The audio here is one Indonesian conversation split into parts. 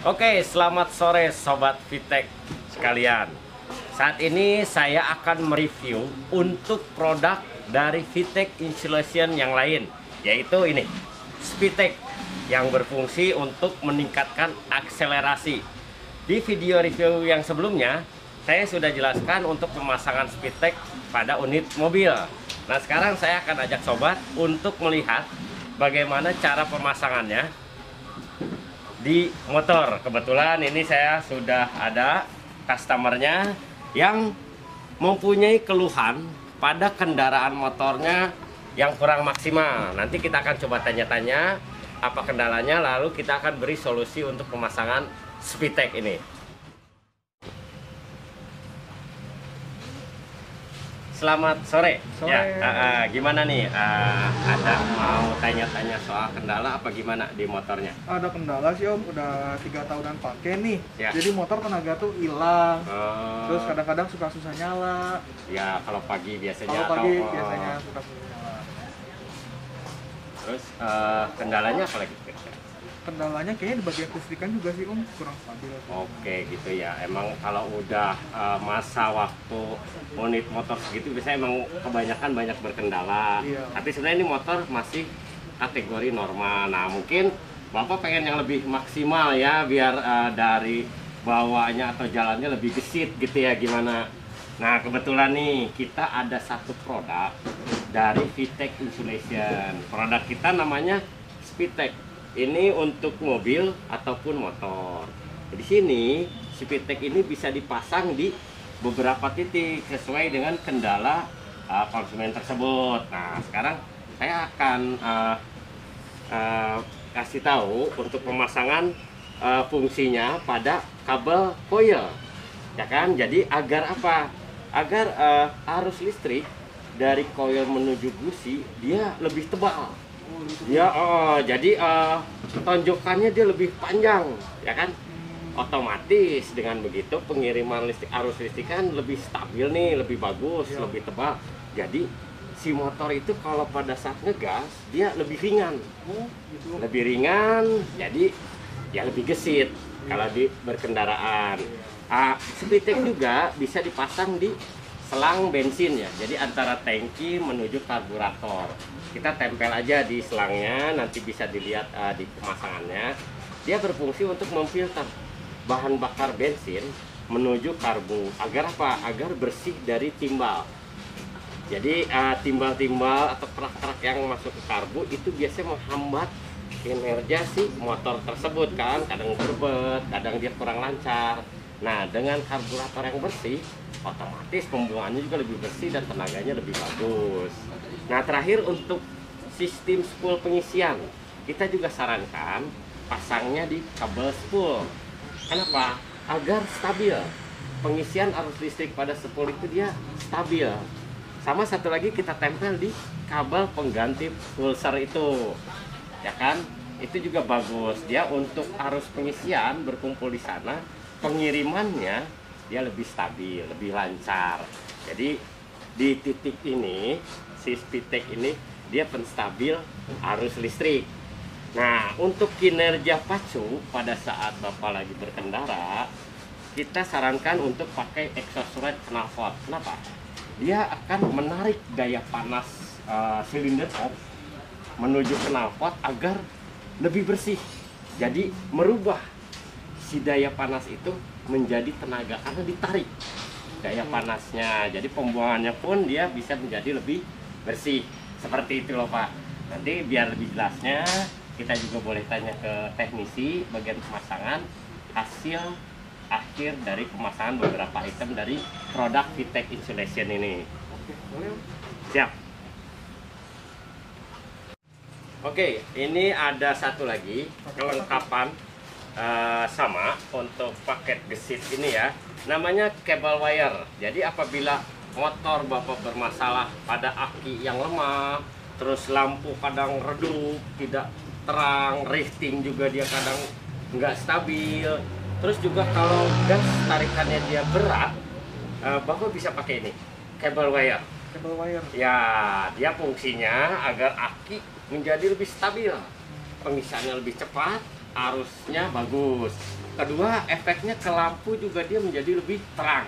Oke, selamat sore Sobat VTech sekalian. Saat ini saya akan mereview untuk produk dari VTech Insulation yang lain, yaitu ini, Speedtech, yang berfungsi untuk meningkatkan akselerasi. Di video review yang sebelumnya, saya sudah jelaskan untuk pemasangan Speedtech pada unit mobil. Nah, sekarang saya akan ajak Sobat untuk melihat bagaimana cara pemasangannya di motor. Kebetulan ini saya sudah ada customernya yang mempunyai keluhan pada kendaraan motornya yang kurang maksimal. Nanti kita akan coba tanya-tanya apa kendalanya, lalu kita akan beri solusi untuk pemasangan Speedtech ini. Selamat sore. Ya, gimana nih? Ada mau tanya-tanya soal kendala apa gimana di motornya? Ada kendala sih Om, udah 3 tahunan pakai nih. Ya. Jadi motor tenaga tuh hilang. Oh. Terus kadang-kadang suka susah nyala. Ya, kalau pagi biasanya Kalau pagi atau biasanya suka susah nyala. Terus kendalanya apa lagi? Kendalanya kayaknya di bagian kelistrikan juga sih Om, kurang stabil. Oke, gitu ya. Emang kalau udah masa waktu unit motor segitu biasanya emang kebanyakan banyak berkendala. Iya. Tapi sebenarnya ini motor masih kategori normal. Nah, mungkin Bapak pengen yang lebih maksimal ya, biar dari bawanya atau jalannya lebih gesit gitu ya, gimana? Nah, kebetulan nih kita ada satu produk dari VTech Insulation. Produk kita namanya Speedtech. Ini untuk mobil ataupun motor. Di sini Speedtech ini bisa dipasang di beberapa titik sesuai dengan kendala konsumen tersebut. Nah, sekarang saya akan kasih tahu untuk pemasangan fungsinya pada kabel coil, ya kan? Jadi agar apa? Agar arus listrik dari coil menuju gusi dia lebih tebal. Ya, jadi tonjokannya dia lebih panjang, ya kan? Otomatis dengan begitu pengiriman listrik, arus listrik kan lebih stabil nih, lebih bagus, Ya. lebih tebal. Jadi si motor itu kalau pada saat ngegas dia lebih ringan, Gitu. lebih ringan, jadi ya lebih gesit kalau di berkendaraan. Speedtech juga bisa dipasang di selang bensin ya, jadi antara tangki menuju karburator. Kita tempel aja di selangnya, nanti bisa dilihat di pemasangannya. Dia berfungsi untuk memfilter bahan bakar bensin menuju karbu. Agar apa? Agar bersih dari timbal. Jadi timbal-timbal atau kerak-kerak yang masuk ke karbu itu biasanya menghambat kinerja si motor tersebut kan. Kadang berbet, kadang dia kurang lancar. Nah, dengan karburator yang bersih, otomatis pembuangannya juga lebih bersih dan tenaganya lebih bagus. Nah, terakhir untuk sistem spool pengisian, kita juga sarankan pasangnya di kabel spool. Kenapa? Agar stabil. Pengisian arus listrik pada spool itu dia stabil. Sama satu lagi kita tempel di kabel pengganti pulser itu, ya kan? Itu juga bagus. Dia untuk arus pengisian berkumpul di sana, pengirimannya dia lebih stabil, lebih lancar. Jadi di titik ini si Speedtech ini dia penstabil arus listrik. Nah, untuk kinerja pacu pada saat Bapak lagi berkendara, kita sarankan untuk pakai exhaust rate knalpot. Kenapa? Dia akan menarik daya panas silinder top menuju knalpot agar lebih bersih. Jadi merubah si daya panas itu menjadi tenaga karena ditarik daya panasnya. Jadi pembuangannya pun dia bisa menjadi lebih bersih. Seperti itu loh Pak. Nanti biar lebih jelasnya kita juga boleh tanya ke teknisi bagian pemasangan hasil akhir dari pemasangan beberapa item dari produk VTech Insulation ini. Oke, boleh Om. Siap. Oke, ini ada satu lagi kelengkapan sama untuk paket gesit ini ya, namanya cable wire. Jadi apabila motor Bapak bermasalah pada aki yang lemah, terus lampu kadang redup, tidak terang, rifting juga dia kadang nggak stabil, terus juga kalau gas tarikannya dia berat, Bapak bisa pakai ini, cable wire. Cable wire. Ya, dia fungsinya agar aki menjadi lebih stabil, pengisiannya lebih cepat, arusnya bagus. Kedua, efeknya ke lampu juga dia menjadi lebih terang.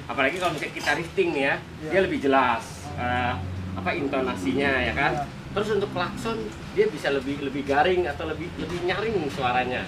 Apalagi kalau misalnya kita lifting nih ya, dia lebih jelas intonasinya ya kan. Terus untuk klakson dia bisa lebih garing atau lebih nyaring suaranya.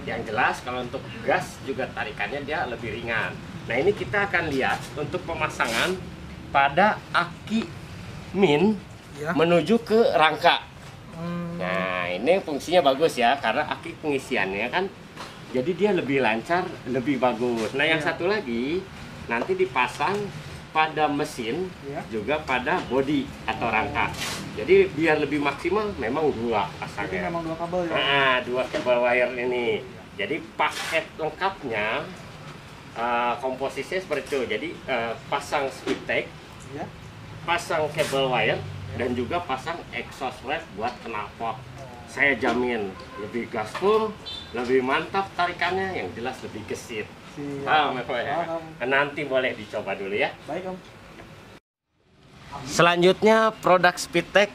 Yang jelas kalau untuk gas juga tarikannya dia lebih ringan. Nah ini kita akan lihat untuk pemasangan pada aki min menuju ke rangka. Nah ini fungsinya bagus ya karena aki pengisiannya kan, jadi dia lebih lancar, lebih bagus. Nah yang satu lagi nanti dipasang pada mesin juga pada bodi atau rangka. Jadi biar lebih maksimal memang dua pasangnya. Jadi memang dua kabel ya? Nah, dua kabel wire ini. Jadi paket lengkapnya komposisinya seperti itu. Jadi pasang speed tag, pasang kabel wire, dan juga pasang exhaust wrap buat knalpot. Saya jamin lebih gaspol, lebih mantap tarikannya, yang jelas lebih gesit. Paham ya? Nanti boleh dicoba dulu ya. Baik Om. Selanjutnya produk Speedtech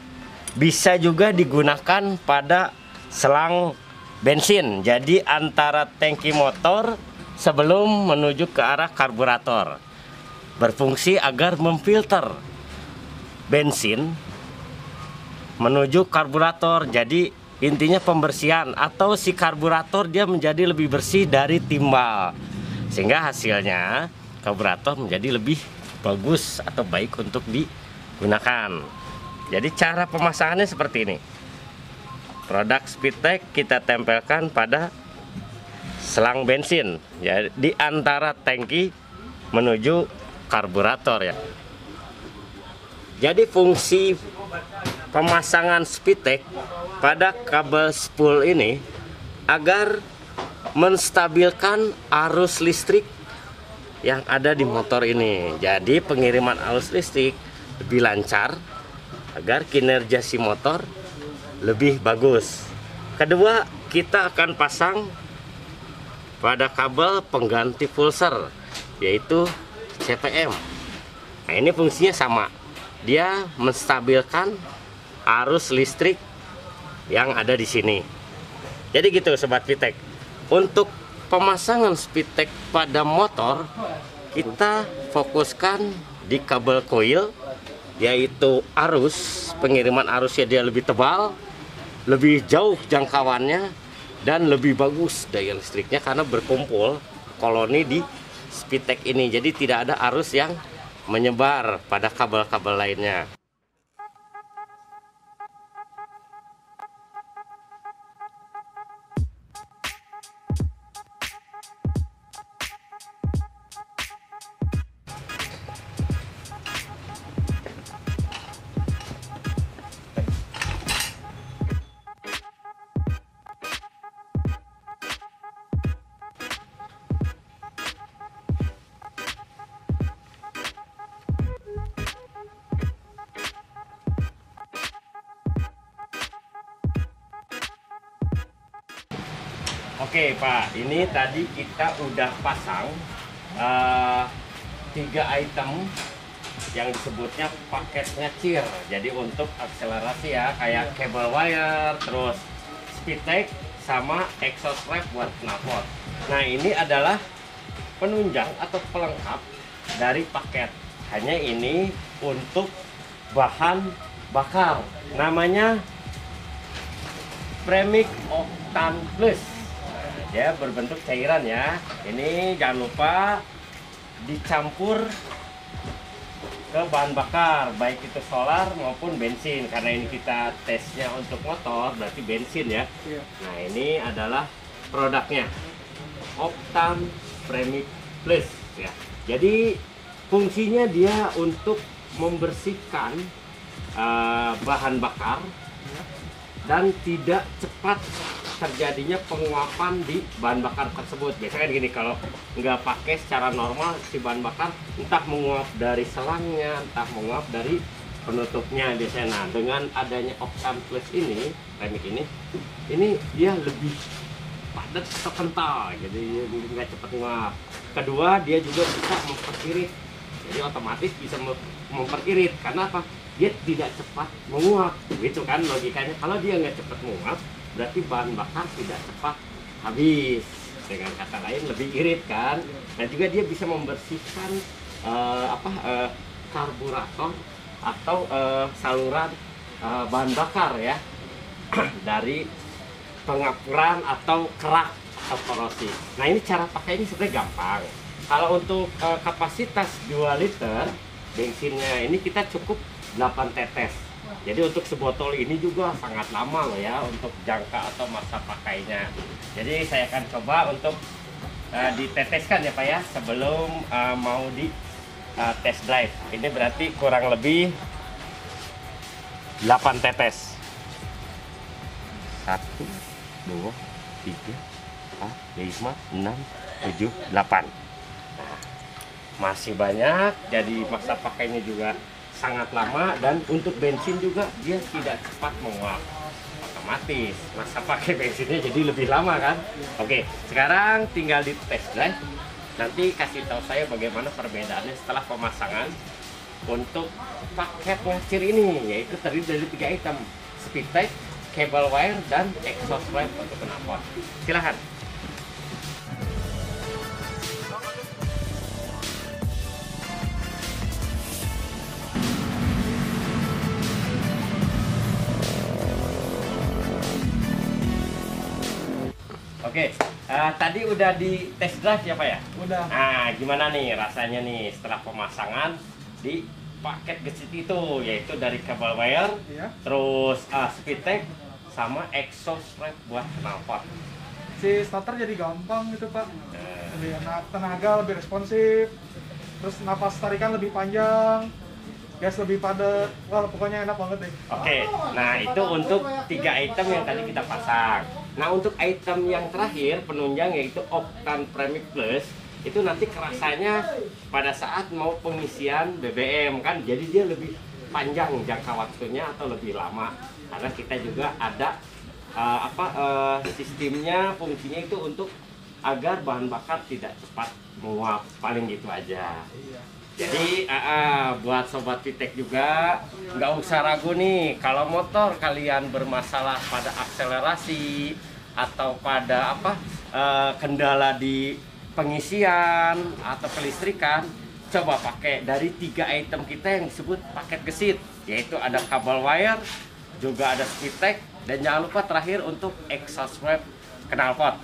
bisa juga digunakan pada selang bensin. Jadi antara tangki motor sebelum menuju ke arah karburator. Berfungsi agar memfilter bensin menuju karburator. Jadi intinya pembersihan atau si karburator dia menjadi lebih bersih dari timbal. Sehingga hasilnya karburator menjadi lebih bagus atau baik untuk digunakan. Jadi cara pemasangannya seperti ini. Produk Speedtech kita tempelkan pada selang bensin, ya, di antara tangki menuju karburator ya. Jadi fungsi pemasangan Speedtech pada kabel spool ini agar menstabilkan arus listrik yang ada di motor ini. Jadi pengiriman arus listrik lebih lancar agar kinerja si motor lebih bagus. Kedua, kita akan pasang pada kabel pengganti pulser yaitu CPM. Nah, ini fungsinya sama. Dia menstabilkan arus listrik yang ada di sini. Jadi gitu sobat Speedtech. Untuk pemasangan Speedtech pada motor, kita fokuskan di kabel coil, yaitu arus, pengiriman arusnya dia lebih tebal, lebih jauh jangkauannya, dan lebih bagus daya listriknya karena berkumpul koloni di Speedtech ini. Jadi tidak ada arus yang menyebar pada kabel-kabel lainnya. Oke Pak, ini tadi kita udah pasang 3 item yang disebutnya paketnya CIR. Jadi untuk akselerasi ya, kayak cable wire, terus Speedtech, sama exhaust wrap buat knalpot. Nah ini adalah penunjang atau pelengkap dari paket. Hanya ini untuk bahan bakar. Namanya Premix Octane Plus. Ya, berbentuk cairan ya. Ini jangan lupa dicampur ke bahan bakar, baik itu solar maupun bensin. Karena ini kita tesnya untuk motor, berarti bensin ya. Nah ini adalah produknya, Octane Premix Plus ya. Jadi fungsinya dia untuk membersihkan bahan bakar dan tidak cepat terjadinya penguapan di bahan bakar tersebut. Biasanya kan gini, kalau nggak pakai secara normal si bahan bakar entah menguap dari selangnya, entah menguap dari penutupnya biasanya. Nah, dengan adanya Octane Plus ini, Premix ini dia lebih padat atau kental, jadi nggak cepat nguap. Kedua, dia juga bisa memperkirit, jadi otomatis bisa memperkirit. Karena apa? dia tidak cepat menguap, gitu kan logikanya. Kalau dia nggak cepat menguap, berarti bahan bakar tidak cepat habis. Dengan kata lain lebih irit kan. Dan juga dia bisa membersihkan karburator atau saluran bahan bakar ya dari pengapuran atau kerak atau korosi. Nah ini cara pakainya sebenarnya gampang. Kalau untuk kapasitas 2 liter bensinnya ini kita cukup 8 tetes. Jadi untuk sebotol ini juga sangat lama loh ya untuk jangka atau masa pakainya. Jadi saya akan coba untuk diteteskan ya Pak ya sebelum mau di test drive. Ini berarti kurang lebih 8 tetes. 1, 2, 3, 4, 5, 6, 7, 8. Nah, masih banyak, jadi masa pakainya juga sangat lama, dan untuk bensin juga dia tidak cepat menguap. Otomatis masa pakai bensinnya jadi lebih lama kan. Oke, sekarang tinggal di test drive. Nanti kasih tahu saya bagaimana perbedaannya setelah pemasangan untuk paket washer ini, yaitu terdiri dari 3 item: Speedtech, cable wire, dan exhaust pipe untuk knalpot. Silahkan. Oke, tadi udah di test drive ya Pak ya? Udah. Nah, gimana nih rasanya nih setelah pemasangan di paket gesit itu, yaitu dari cable wire, Iya. terus Speedtech, sama exhaust pipe buat knalpot. Si starter jadi gampang gitu Pak. Lebih enak, tenaga lebih responsif, terus napas tarikan lebih panjang, gas lebih padat. Wah pokoknya enak banget deh. Oke, nah itu untuk 3 item yang tadi kita pasang. Nah untuk item yang terakhir penunjang yaitu Octane Premix Plus, itu nanti kerasanya pada saat mau pengisian BBM kan, jadi dia lebih panjang jangka waktunya atau lebih lama, karena kita juga ada sistemnya, fungsinya itu untuk agar bahan bakar tidak cepat menguap, paling gitu aja. Jadi buat sobat Vitek juga nggak usah ragu nih, kalau motor kalian bermasalah pada akselerasi atau pada kendala di pengisian atau kelistrikan, coba pakai dari 3 item kita yang disebut paket gesit, yaitu ada cable wire, juga ada Speedtech, dan jangan lupa terakhir untuk exhaust pipe knalpot.